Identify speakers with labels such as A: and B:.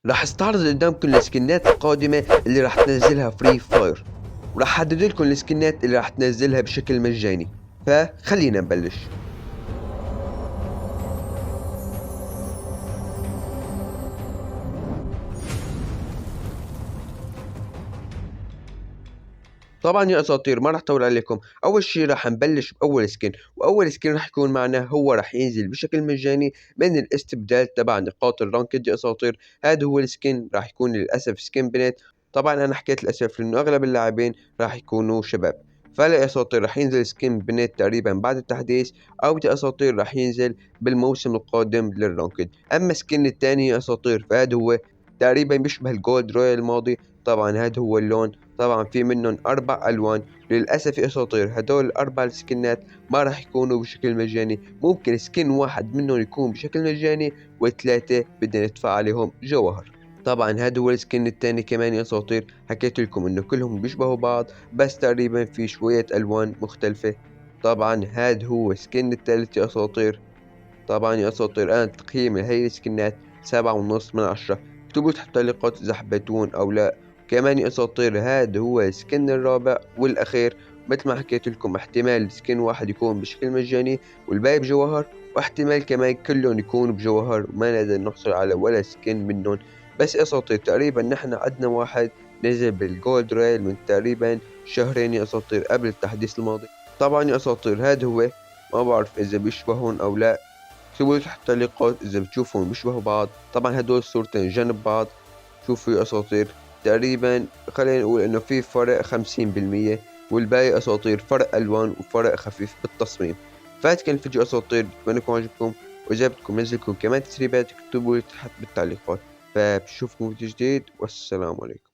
A: راح استعرض قدامكم السكنات القادمة اللي راح تنزلها فري فاير، وراح احدد لكم السكنات اللي راح تنزلها بشكل مجاني. فخلينا نبلش. طبعا يا اساطير ما راح اطول عليكم، اول شي راح نبلش باول سكن، واول سكن راح يكون معنا هو راح ينزل بشكل مجاني من الاستبدال تبع نقاط الرانكد يا اساطير. هذا هو السكن راح يكون للاسف سكن بنت. طبعا انا حكيت للاسف لانه اغلب اللاعبين راح يكونوا شباب. فلا يا اساطير راح ينزل سكن بنت تقريبا بعد التحديث، او يا اساطير راح ينزل بالموسم القادم للرانكد. اما السكن الثاني يا اساطير فهذا هو تقريبا بيشبه الجولد رويال الماضي. طبعا هذا هو اللون. طبعا في منهم 4 ألوان. للأسف يا أساطير هدول الأربع سكنات ما راح يكونوا بشكل مجاني، ممكن سكن واحد منهم يكون بشكل مجاني و3 بدنا ندفع عليهم جوهر. طبعا هذا هو السكن التاني كمان يا أساطير، حكيت لكم إنه كلهم بيشبهوا بعض بس تقريبا في شوية ألوان مختلفة. طبعا هذا هو السكن التالت يا أساطير. طبعا يا أساطير أنا تقييم هاي السكنات 7.5 من 10. اكتبوا تحت التعليقات إذا حبيتون أو لا. كمان يا أساطير هذا هو السكن الرابع والأخير. مثل ما حكيت لكم احتمال سكن واحد يكون بشكل مجاني والباقي بجوهر، واحتمال كمان كلهم يكونوا بجوهر وما نقدر نحصل على ولا سكن منهم. بس يا أساطير تقريبا نحن عندنا واحد نزل بالجولد رايل من تقريبا شهرين يا أساطير قبل التحديث الماضي. طبعا يا أساطير هذا هو. ما بعرف إذا بيشبهون أو لا. اكتبوا لي تحت التعليقات إذا بتشوفهم بيشبهوا بعض. طبعا هدول الصورتين جنب بعض. شوفوا يا أساطير تقريبا خلينا نقول إنه في فرق 50%، والباقي أساطير فرق ألوان وفرق خفيف بالتصميم. فهاد كان الفيديو أساطير، بتمنى يكون عجبكم، وإذا بدكم ننزلكم كمان تسريبات اكتبوا لي تحت بالتعليقات. فبشوفكم فيديو جديد والسلام عليكم.